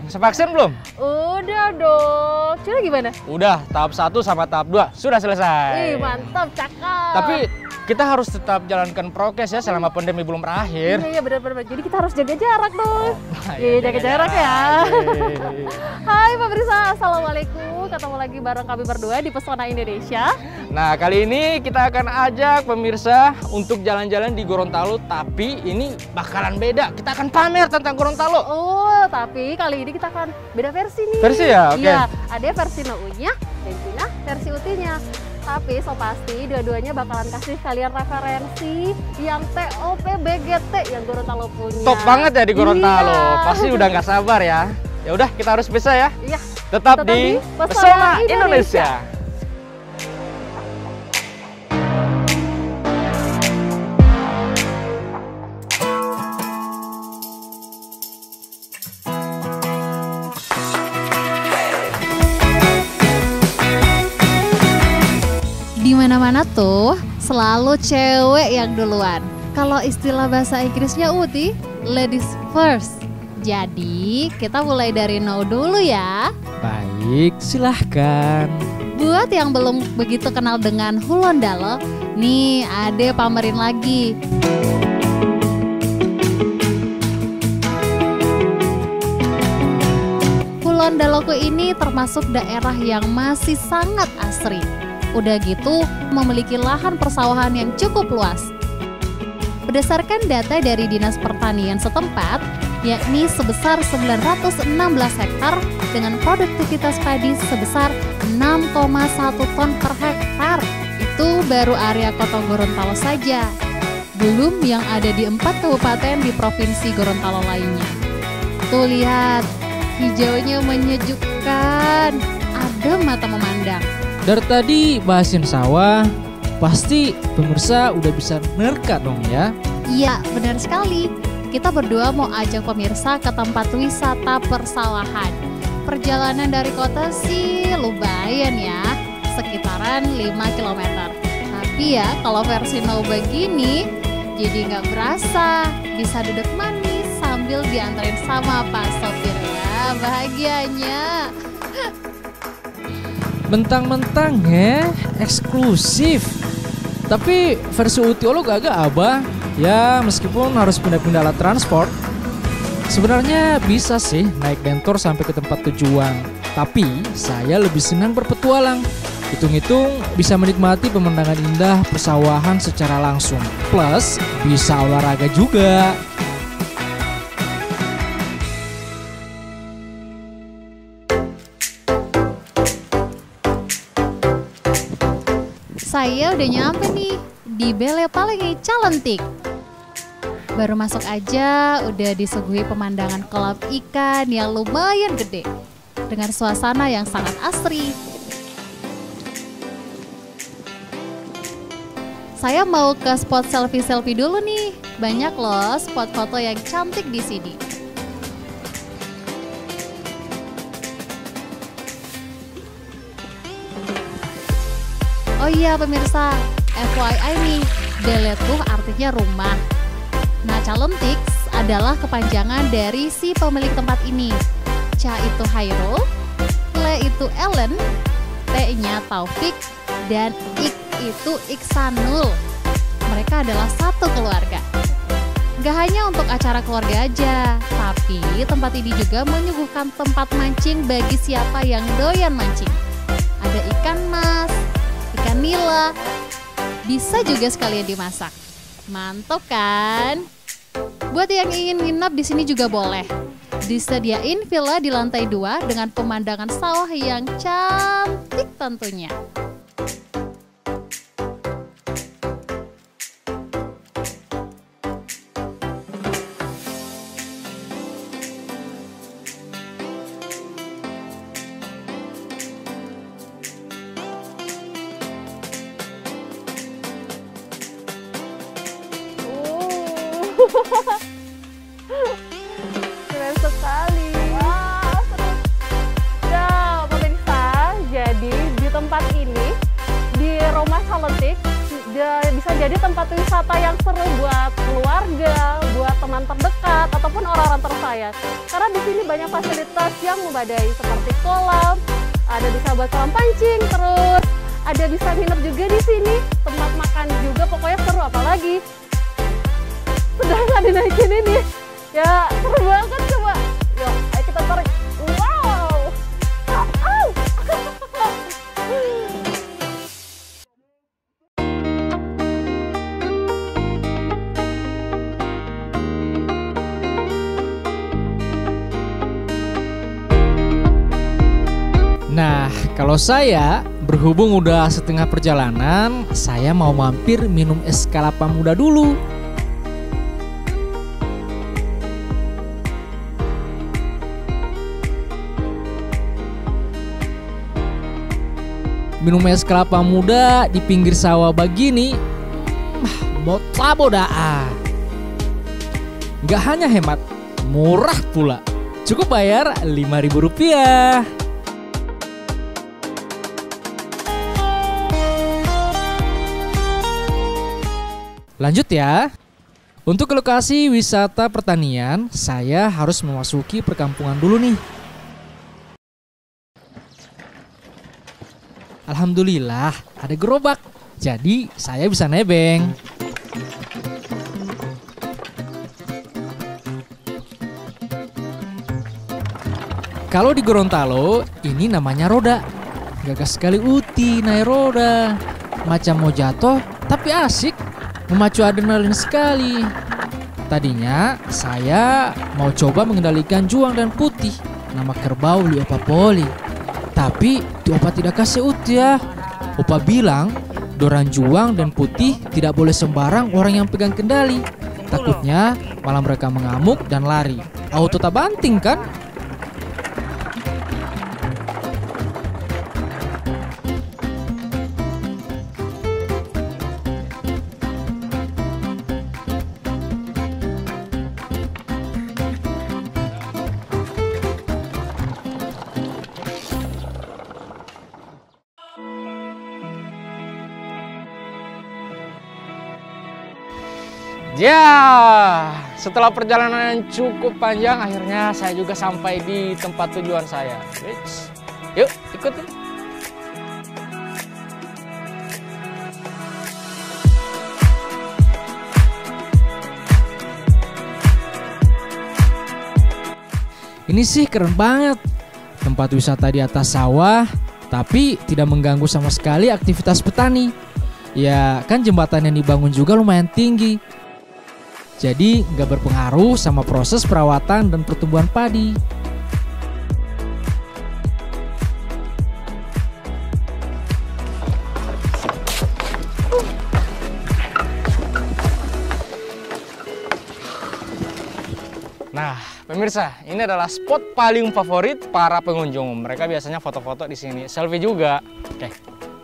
Sevaksin belum? Udah dong. Cira gimana? Udah, tahap 1 sama tahap 2 sudah selesai. Ih, mantap, cakep. Tapi kita harus tetap jalankan prokes ya selama pandemi belum berakhir. Iya, benar-benar. Jadi kita harus jaga jarak dong. Iya, jaga jarak ya. Hai pemirsa, assalamualaikum. Ketemu lagi bareng kami berdua di Pesona Indonesia. Nah, kali ini kita akan ajak pemirsa untuk jalan-jalan di Gorontalo, tapi ini bakalan beda. Kita akan pamer tentang Gorontalo. Oh, tapi kali ini kita akan beda versi nih. Versi ya? Oke. Iya, ada versi NU-nya dan juga versi UT-nya. Tapi so pasti dua-duanya bakalan kasih kalian referensi yang TOP BGT yang Gorontalo punya. Top banget ya di Gorontalo. Iya. Pasti udah nggak sabar ya. Ya udah, kita harus bisa ya. Iya. Tetap di Pesona Indonesia. Di mana-mana tuh selalu cewek yang duluan. Kalau istilah bahasa Inggrisnya Uti, ladies first. Jadi kita mulai dari no dulu ya. Baik, silahkan. Buat yang belum begitu kenal dengan Hulondalo, nih Ade pamerin lagi. Hulondaloku ini termasuk daerah yang masih sangat asri. Udah gitu memiliki lahan persawahan yang cukup luas. Berdasarkan data dari Dinas Pertanian setempat, yakni sebesar 916 hektar dengan produktivitas padi sebesar 6,1 ton per hektar. Itu baru area kota Gorontalo saja. Belum yang ada di 4 kabupaten di Provinsi Gorontalo lainnya. Tuh lihat, hijaunya menyejukkan, adem mata memandang. Dari tadi bahasin sawah, pasti pemirsa udah bisa nerka dong ya? Iya, benar sekali. Kita berdua mau ajak pemirsa ke tempat wisata persawahan. Perjalanan dari kota sih lumayan ya, sekitaran 5 km. Tapi ya kalau versi no begini, jadi nggak berasa. Bisa duduk manis sambil diantarin sama Pak Sopir ya, bahagianya. Mentang-mentang ya, eksklusif. Tapi versi UTO lo gak abah. Ya meskipun harus pindah-pindah alat transport. Sebenarnya bisa sih naik bentor sampai ke tempat tujuan. Tapi saya lebih senang berpetualang. Hitung-hitung bisa menikmati pemandangan indah persawahan secara langsung. Plus bisa olahraga juga. Saya udah nyampe nih di Bele Palengi Calentik. Baru masuk aja udah disuguhi pemandangan kolam ikan yang lumayan gede dengan suasana yang sangat asri. Saya mau ke spot selfie-selfie dulu nih. Banyak loh spot foto yang cantik di sini. Oh iya pemirsa, FYI nih, Bele tuh artinya rumah. Nah, Calentik adalah kepanjangan dari si pemilik tempat ini. Ca itu Hairul, Le itu Ellen, T-nya Taufik, dan Ik itu Iksanul. Mereka adalah satu keluarga. Gak hanya untuk acara keluarga aja, tapi tempat ini juga menyuguhkan tempat mancing bagi siapa yang doyan mancing. Ada ikan mas, ikan nila, bisa juga sekalian dimasak. Mantap kan? Buat yang ingin nginap di sini juga boleh. Disediain villa di lantai 2 dengan pemandangan sawah yang cantik tentunya. Keren sekali. Wah, seru. Nah, pemirsa, jadi di tempat ini, di rumah Calentik, bisa menjadi tempat wisata yang seru buat keluarga, buat teman terdekat, ataupun orang-orang tersayang. Karena di sini banyak fasilitas yang memadai seperti kolam, ada bisa buat kolam pancing, terus ada bisa nginep juga di sini, tempat makan juga, pokoknya seru. Apalagi sedangkan dinaikin ini, ya seru banget. Coba, yuk ayo kita tarik. Wow, Nah, kalau saya berhubung udah setengah perjalanan, saya mau mampir minum es kelapa muda dulu. Minum es kelapa muda di pinggir sawah begini, motabo daa. Nggak hanya hemat, murah pula. Cukup bayar Rp5.000. Lanjut ya. Untuk ke lokasi wisata pertanian, saya harus memasuki perkampungan dulu nih. Alhamdulillah ada gerobak, jadi saya bisa nebeng. Kalau di Gorontalo, ini namanya roda. Gagas sekali Uti naik roda. Macam mau jatuh, tapi asik. Memacu adrenalin sekali. Tadinya saya mau coba mengendalikan Juang dan Putih, nama kerbau li Opa Poli. Tapi di Opa tidak kasih Uti ya. Opa bilang Doran Juang dan Putih tidak boleh sembarang orang yang pegang kendali. Takutnya malah mereka mengamuk dan lari. Auto tak banting kan? Ya, setelah perjalanan yang cukup panjang, akhirnya saya juga sampai di tempat tujuan saya. Yuk, ikutin. Ini sih keren banget. Tempat wisata di atas sawah, tapi tidak mengganggu sama sekali aktivitas petani. Ya, kan jembatan yang dibangun juga lumayan tinggi. Jadi nggak berpengaruh sama proses perawatan dan pertumbuhan padi. Nah, pemirsa, ini adalah spot paling favorit para pengunjung. Mereka biasanya foto-foto di sini, selfie juga. Oke,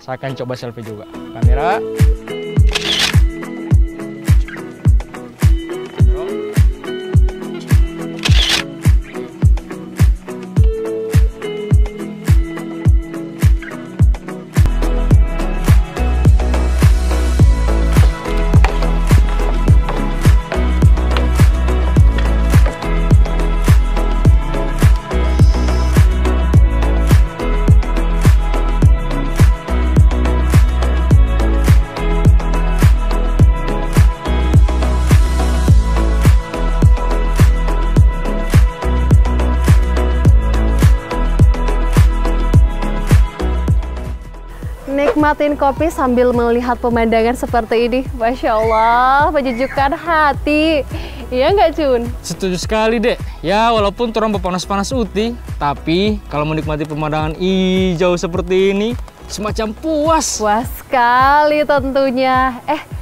saya akan coba selfie juga. Kamera. Nikmatin kopi sambil melihat pemandangan seperti ini. Masya Allah, menyejukkan hati. Iya nggak, Cun? Setuju sekali, Dek. Ya, walaupun turun berpanas-panas Uti, tapi kalau menikmati pemandangan hijau seperti ini, semacam puas. Puas sekali tentunya.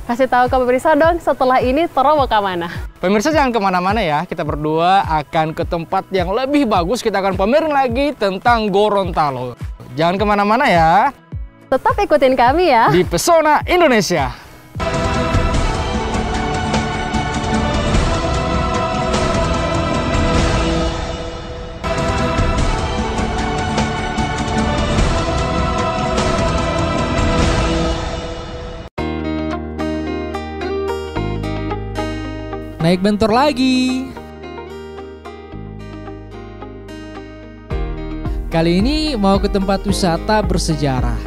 Kasih tahu ke pemirsa dong, setelah ini Toro mau ke mana? Pemirsa jangan kemana-mana ya, kita berdua akan ke tempat yang lebih bagus. Kita akan pamerin lagi tentang Gorontalo. Jangan kemana-mana ya. Tetap ikutin kami ya. Di Pesona Indonesia. naik bentor lagi. Kali ini mau ke tempat wisata bersejarah.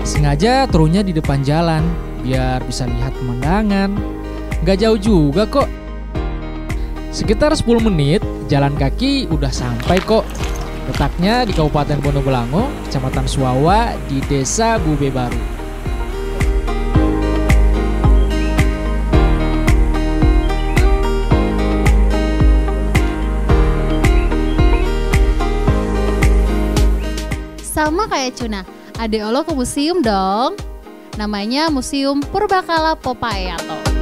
Sengaja turunnya di depan jalan, biar bisa lihat pemandangan. Gak jauh juga kok. Sekitar 10 menit jalan kaki udah sampai kok. Letaknya di Kabupaten Bonobelango, Kecamatan Suwawa, di Desa Bube Baru. Sama kayak Cuna, Ade Olo ke museum dong. Namanya Museum Purbakala Popayato.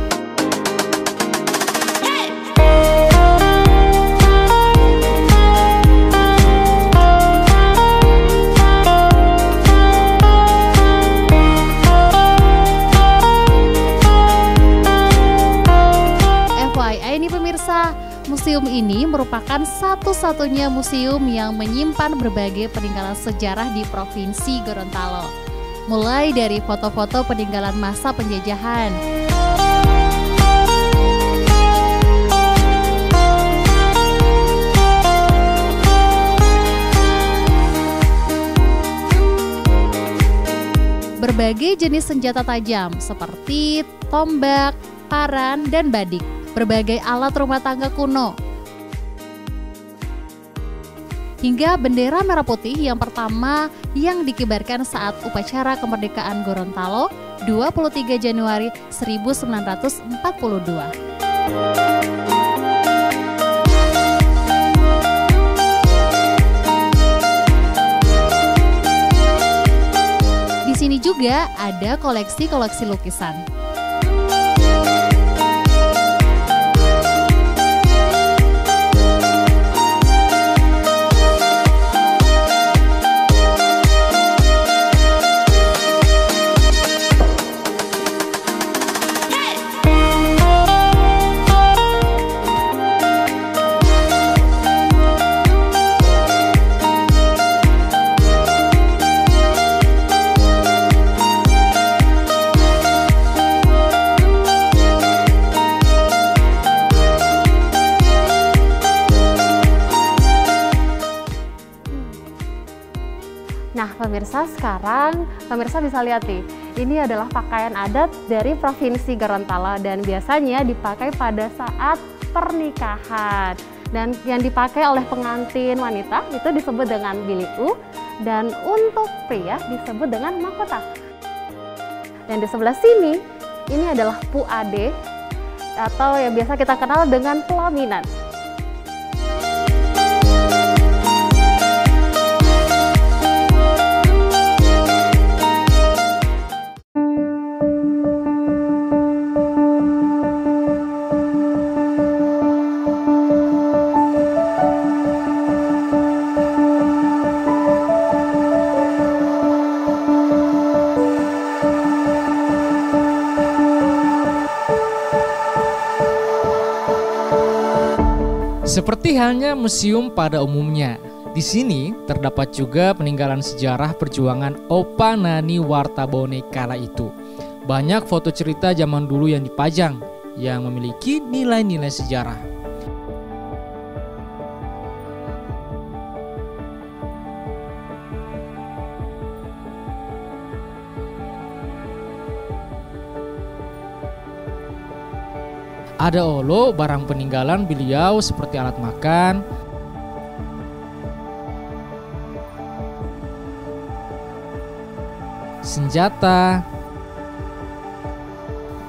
FYI nih pemirsa, museum ini merupakan satu-satunya museum yang menyimpan berbagai peninggalan sejarah di Provinsi Gorontalo. Mulai dari foto-foto peninggalan masa penjajahan, berbagai jenis senjata tajam seperti tombak, paran, dan badik, berbagai alat rumah tangga kuno, hingga bendera merah putih yang pertama yang dikibarkan saat upacara kemerdekaan Gorontalo 23 Januari 1942. Di sini juga ada koleksi-koleksi lukisan. Nah pemirsa, sekarang pemirsa bisa lihat nih, ini adalah pakaian adat dari Provinsi Gorontalo dan biasanya dipakai pada saat pernikahan. Dan yang dipakai oleh pengantin wanita itu disebut dengan biliu, dan untuk pria disebut dengan mahkota. Dan di sebelah sini, ini adalah puade atau yang biasa kita kenal dengan pelaminan. Seperti halnya museum pada umumnya, di sini terdapat juga peninggalan sejarah perjuangan Opa Nani Wartabone kala itu. Banyak foto cerita zaman dulu yang dipajang yang memiliki nilai-nilai sejarah. Ada olo barang peninggalan beliau seperti alat makan, senjata,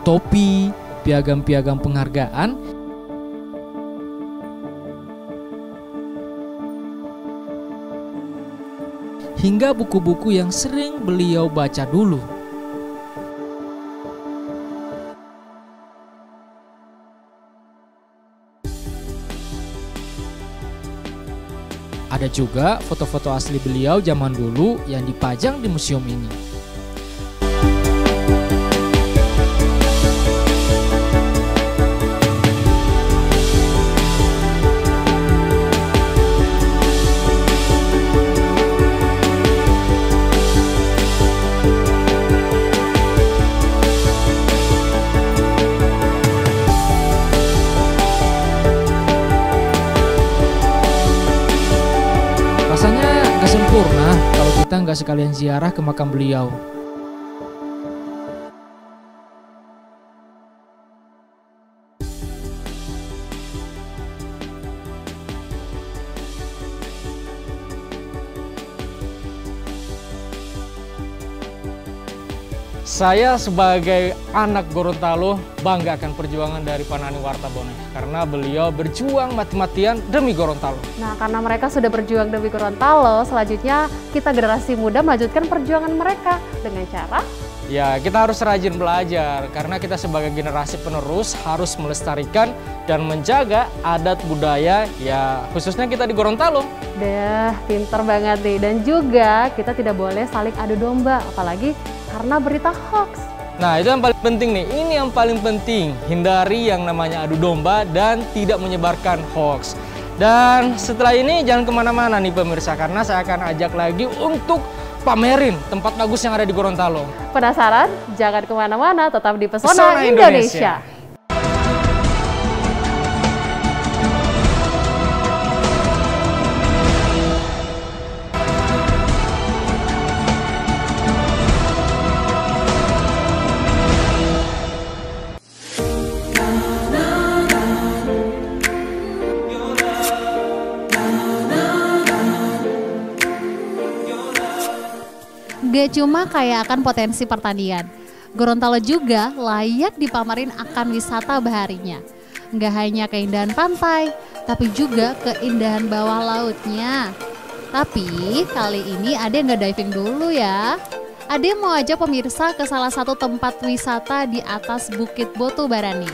topi, piagam-piagam penghargaan, hingga buku-buku yang sering beliau baca dulu. Ada juga foto-foto asli beliau zaman dulu yang dipajang di museum ini. sempurna kalau kita nggak sekalian ziarah ke makam beliau. Saya sebagai anak Gorontalo bangga akan perjuangan dari Panani Wartabone karena beliau berjuang mati-matian demi Gorontalo. Nah, karena mereka sudah berjuang demi Gorontalo, selanjutnya kita generasi muda melanjutkan perjuangan mereka dengan cara Ya, kita harus rajin belajar karena kita sebagai generasi penerus harus melestarikan dan menjaga adat budaya ya khususnya kita di Gorontalo. Dah, pinter banget nih. Dan juga kita tidak boleh saling adu domba, apalagi karena berita hoax. Nah, itu yang paling penting nih. Ini yang paling penting. Hindari yang namanya adu domba dan tidak menyebarkan hoax. Dan setelah ini jangan kemana-mana nih pemirsa, karena saya akan ajak lagi untuk pamerin tempat bagus yang ada di Gorontalo. Penasaran? Jangan kemana-mana, tetap di Pesona Indonesia. Gak cuma kaya akan potensi pertanian, Gorontalo juga layak dipamerin akan wisata baharinya. Gak hanya keindahan pantai, tapi juga keindahan bawah lautnya. Tapi kali ini Ade nggak diving dulu ya. Ade mau ajak pemirsa ke salah satu tempat wisata di atas Bukit Botubarani.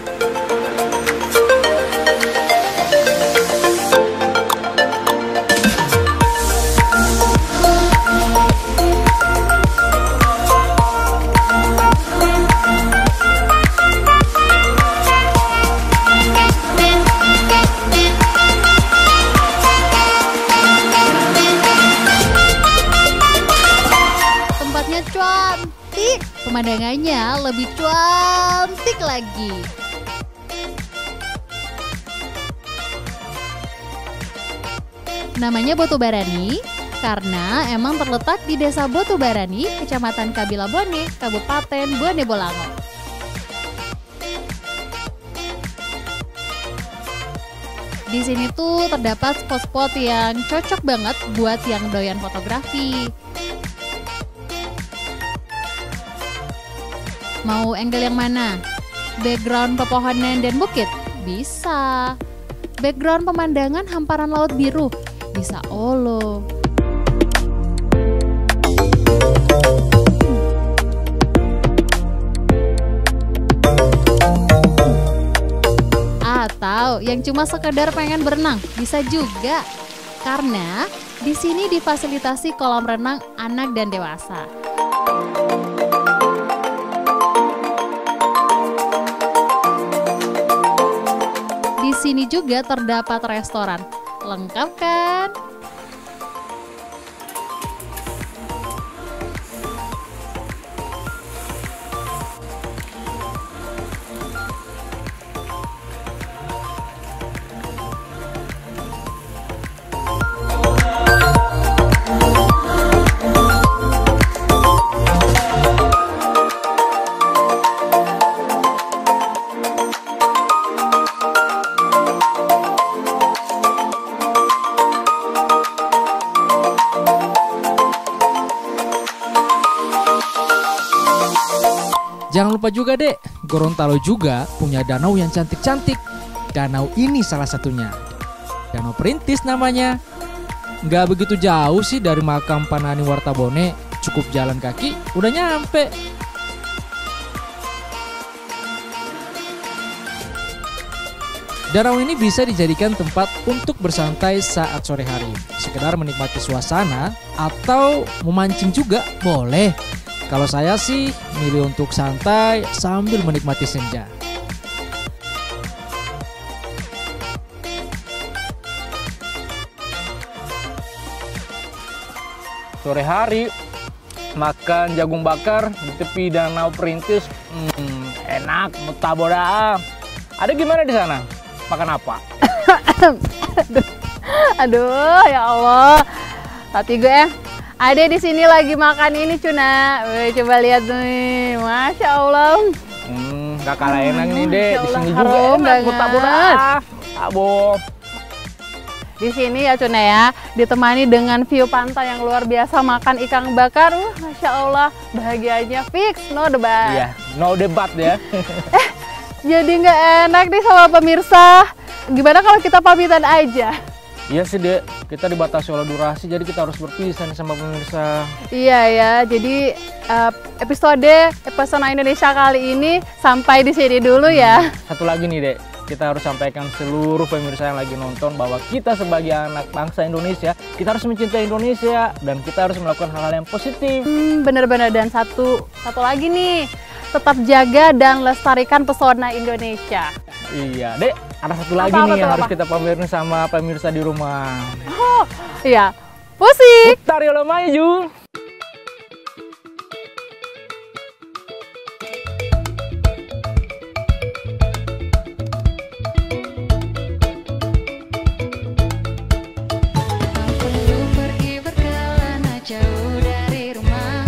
Cantik, pemandangannya lebih cantik lagi. Namanya Botubarani karena emang terletak di Desa Botubarani, Kecamatan Kabilabone, Kabupaten Bone Bolango. Di sini tuh terdapat spot-spot yang cocok banget buat yang doyan fotografi. Mau angle yang mana? Background pepohonan dan bukit? Bisa. Background pemandangan hamparan laut biru? Bisa olo. Atau yang cuma sekedar pengen berenang? Bisa juga. Karena di sini difasilitasi kolam renang anak dan dewasa. Di sini juga terdapat restoran. Lengkap kan? Jangan lupa juga dek, Gorontalo juga punya danau yang cantik-cantik. Danau ini salah satunya. Danau Perintis namanya. Nggak begitu jauh sih dari makam Panani Wartabone, cukup jalan kaki udah nyampe. Danau ini bisa dijadikan tempat untuk bersantai saat sore hari, sekedar menikmati suasana atau memancing juga boleh. Kalau saya sih milih untuk santai sambil menikmati senja. Sore hari makan jagung bakar di tepi Danau Perintis, enak, mutaboda. Ada gimana di sana? Makan apa? Aduh, ya Allah. Tapi gue Ade di sini lagi makan ini Cuna. Wih, coba lihat nih, masya Allah. Gak kalah enak nih dek. Di sini juga harum enak. banget. Buta-buta. Abo. Di sini ya Cuna ya, ditemani dengan view pantai yang luar biasa, makan ikan bakar. Masya Allah, bahagianya fix, no debat. Iya, no debat ya. Jadi nggak enak nih sama pemirsa. Gimana kalau kita pamitan aja? Iya sih dek, kita dibatasi oleh durasi, jadi kita harus berpisah nih sama pemirsa. Iya ya, jadi episode Pesona Indonesia kali ini sampai di sini dulu ya. Satu lagi nih dek, kita harus sampaikan seluruh pemirsa yang lagi nonton bahwa kita sebagai anak bangsa Indonesia, kita harus mencintai Indonesia dan kita harus melakukan hal-hal yang positif. Bener-bener, dan satu lagi nih, tetap jaga dan lestarikan pesona Indonesia. Iya dek, ada satu lagi Apa, nih yang apa? harus kita pamerin sama pemirsa di rumah. Oh iya, musik. Putar ya lo maju. Perlu pergi berkelana jauh dari rumah.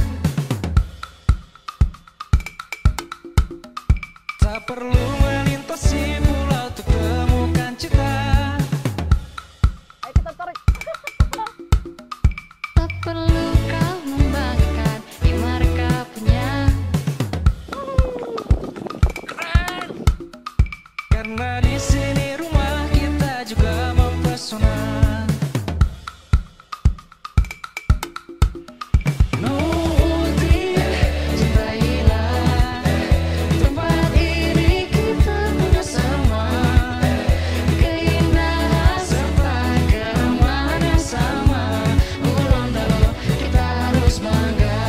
Tak perlu melintasi pulau untuk temukan cinta. Ayo kita tarik. Tak perlu kau membanggakan yang mereka punya. Karena di sini rumah kita juga mempesona. No Uti, cintailah tempat ini, kita punya semua keindahan serta keramahan yang sama. Ulang tahun kita harus bangga.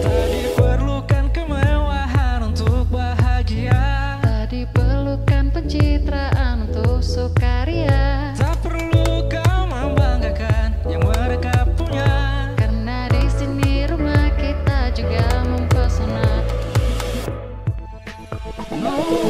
Tak diperlukan kemewahan untuk bahagia. Tak diperlukan pencitraan untuk sukaria. Tak perlu kau membanggakan yang mereka punya. Karena di sini rumah kita juga mempesona. No